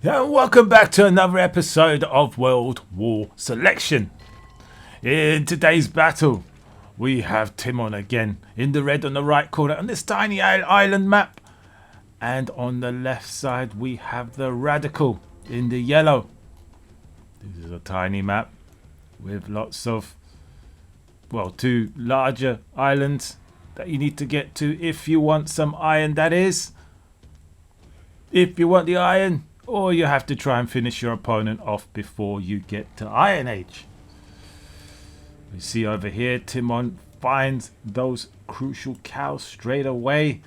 And welcome back to another episode of World War Selection. In today's battle, we have Timon again in the red on the right corner on this tiny island map. And on the left side, we have the Radical in the yellow. This is a tiny map with lots of, well, two larger islands that you need to get to if you want some iron, that is. If you want the iron, or you have to try and finish your opponent off before you get to Iron Age. We see over here, Timon finds those crucial cows straight away.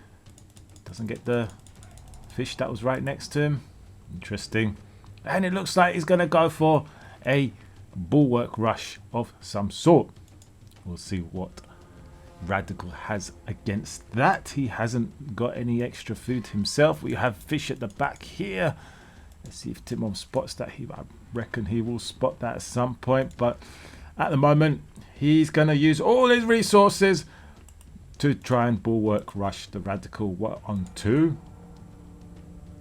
Doesn't get the fish that was right next to him. Interesting. And it looks like he's going to go for a bulwark rush of some sort. We'll see what Radical has against that. He hasn't got any extra food himself. We have fish at the back here. Let's see if Timon spots that. I reckon he will spot that at some point. But at the moment, he's going to use all his resources to try and bulwark rush the Radical. What, on two?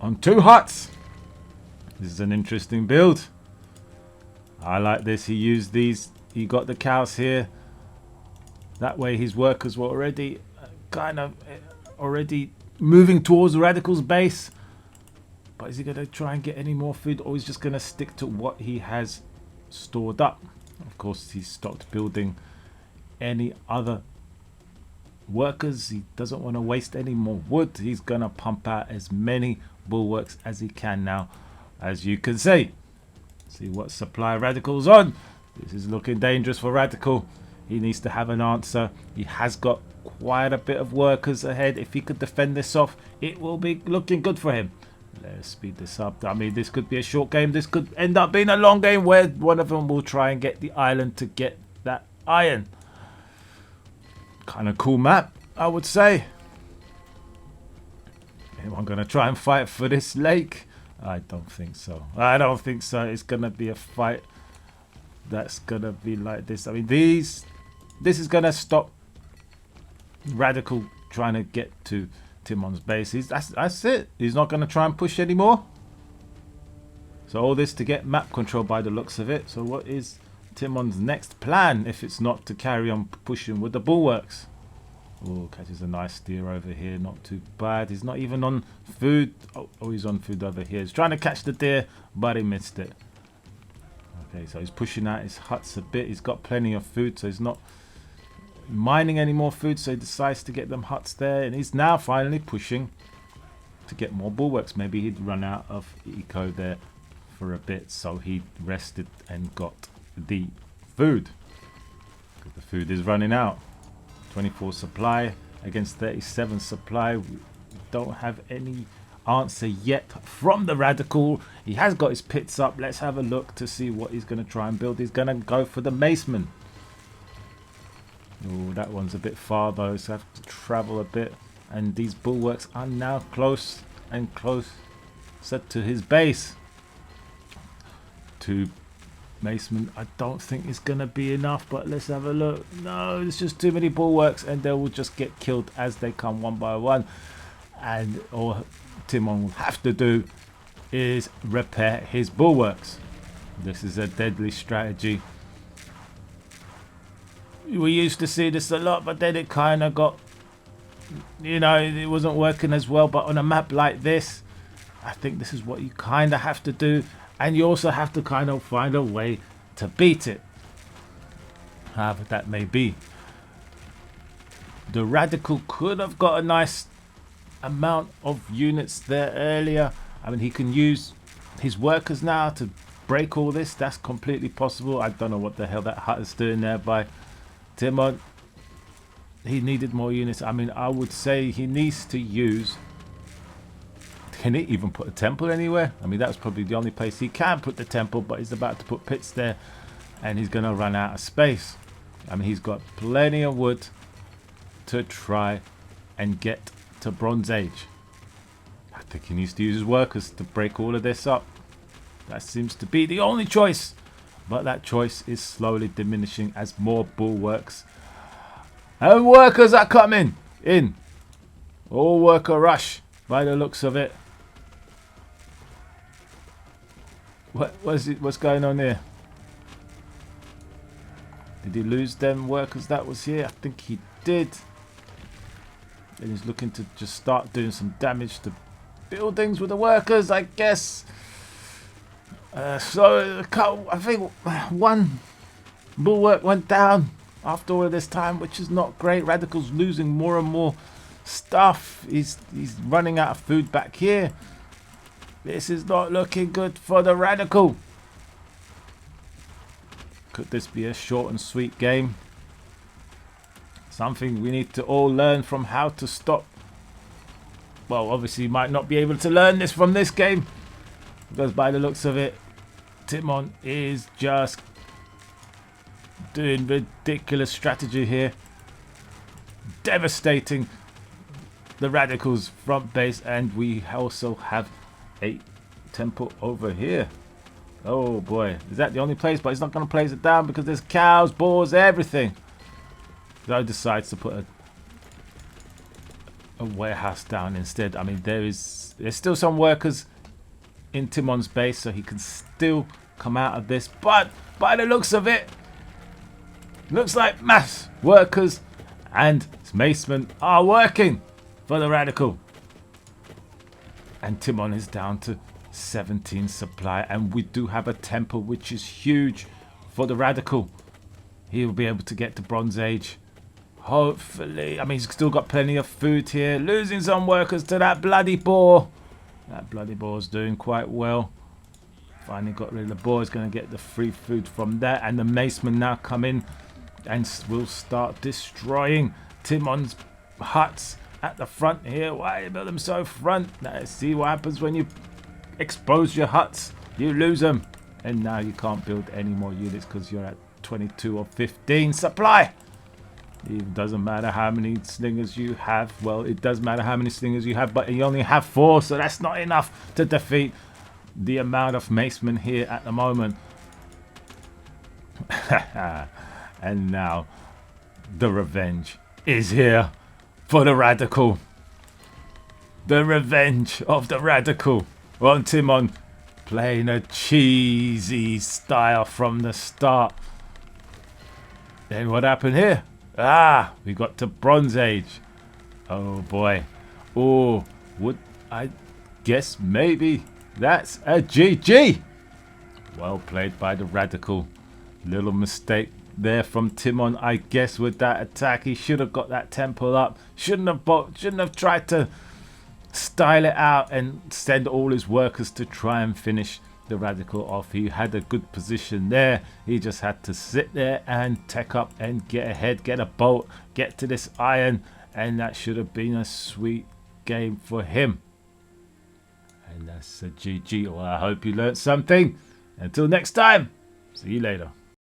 On two huts. This is an interesting build. I like this. He used these. He got the cows here. That way his workers were already moving towards the Radical's base. But is he going to try and get any more food, or is he just going to stick to what he has stored up? Of course, he's stopped building any other workers. He doesn't want to waste any more wood. He's going to pump out as many bulwarks as he can now, as you can see. See what supply Radical's on. This is looking dangerous for Radical. He needs to have an answer. He has got quite a bit of workers ahead. If he could defend this off, it will be looking good for him. Let's speed this up. I mean, this could be a short game. This could end up being a long game where one of them will try and get the island to get that iron. Kind of cool map, I would say. Anyone going to try and fight for this lake? I don't think so. I don't think so. It's going to be a fight that's going to be like this. I mean, this is going to stop Radical trying to get to Timon's base. That's it. He's not going to try and push anymore. So all this to get map control by the looks of it. So what is Timon's next plan if it's not to carry on pushing with the bulwarks? Oh, catches a nice steer over here. Not too bad. He's not even on food. Oh, he's on food over here. He's trying to catch the deer, but he missed it. Okay, so he's pushing out his huts a bit. He's got plenty of food, so he's not mining any more food, so he decides to get them huts there, and he's now finally pushing to get more bulwarks. Maybe he'd run out of eco there for a bit, so he rested and got the food, because the food is running out. 24 supply against 37 supply. We don't have any answer yet from the Radical. He has got his pits up. Let's have a look to see what he's going to try and build. He's going to go for the Maceman. Oh, that one's a bit far though, so I have to travel a bit. And these bulwarks are now close and closer to his base. Two Macemen, I don't think it's going to be enough, but let's have a look. No, it's just too many bulwarks, and they will just get killed as they come one by one. And all Timon will have to do is repair his bulwarks. This is a deadly strategy. We used to see this a lot, but then it kind of got, it wasn't working as well. But on a map like this, I think this is what you kind of have to do. And you also have to kind of find a way to beat it, however that may be. The Radical could have got a nice amount of units there earlier. I mean, he can use his workers now to break all this. That's completely possible. I don't know what the hell that hut is doing there by Timon. He needed more units. I mean, I would say he needs to use... Can he even put a temple anywhere? I mean, that's probably the only place he can put the temple, but he's about to put pits there, and he's going to run out of space. I mean, he's got plenty of wood to try and get to Bronze Age. I think he needs to use his workers to break all of this up. That seems to be the only choice. But that choice is slowly diminishing as more bulwarks and workers are coming in. All worker rush by the looks of it. What's going on here? Did he lose them workers that was here? I think he did. And he's looking to just start doing some damage to buildings with the workers, I guess. So I think one bulwark went down after all of this time, which is not great. Radical's losing more and more stuff. He's running out of food back here. This is not looking good for the Radical. Could this be a short and sweet game? Something we need to all learn from how to stop. Well, obviously you might not be able to learn this from this game, because by the looks of it, Timon is just doing ridiculous strategy here. Devastating the Radicals' front base, and we also have a temple over here. Oh boy, is that the only place? But he's not going to place it down because there's cows, boars, everything. So he decides to put a warehouse down instead. I mean, there's still some workers in Timon's base, so he can still come out of this. But by the looks of it, looks like mass workers and macemen are working for the Radical. And Timon is down to 17 supply, and we do have a temple which is huge for the Radical. He will be able to get to Bronze Age. Hopefully. I mean, he's still got plenty of food here. Losing some workers to that bloody boar. That bloody boar's doing quite well. Finally got rid of the boar. He's going to get the free food from that. And the macemen now come in and will start destroying Timon's huts at the front here. Why you build them so front? Let's see what happens when you expose your huts. You lose them. And now you can't build any more units because you're at 22 or 15 supply. It doesn't matter how many slingers you have. Well, it does matter how many slingers you have, but you only have 4, so that's not enough to defeat the amount of macemen here at the moment. And now the revenge is here for the Radical. The revenge of the Radical on Timon, playing a cheesy style from the start. Then what happened here? We got to Bronze Age. Oh boy. Oh, would I guess maybe that's a GG. Well played by the Radical. Little mistake there from Timon, I guess, with that attack. He should have got that temple up. Shouldn't have tried to style it out and send all his workers to try and finish the Radical off. He had a good position there. He just had to sit there and tech up and get ahead, get a bolt, get to this iron, and that should have been a sweet game for him. And that's a GG. Well, I hope you learned something. Until next time, see you later.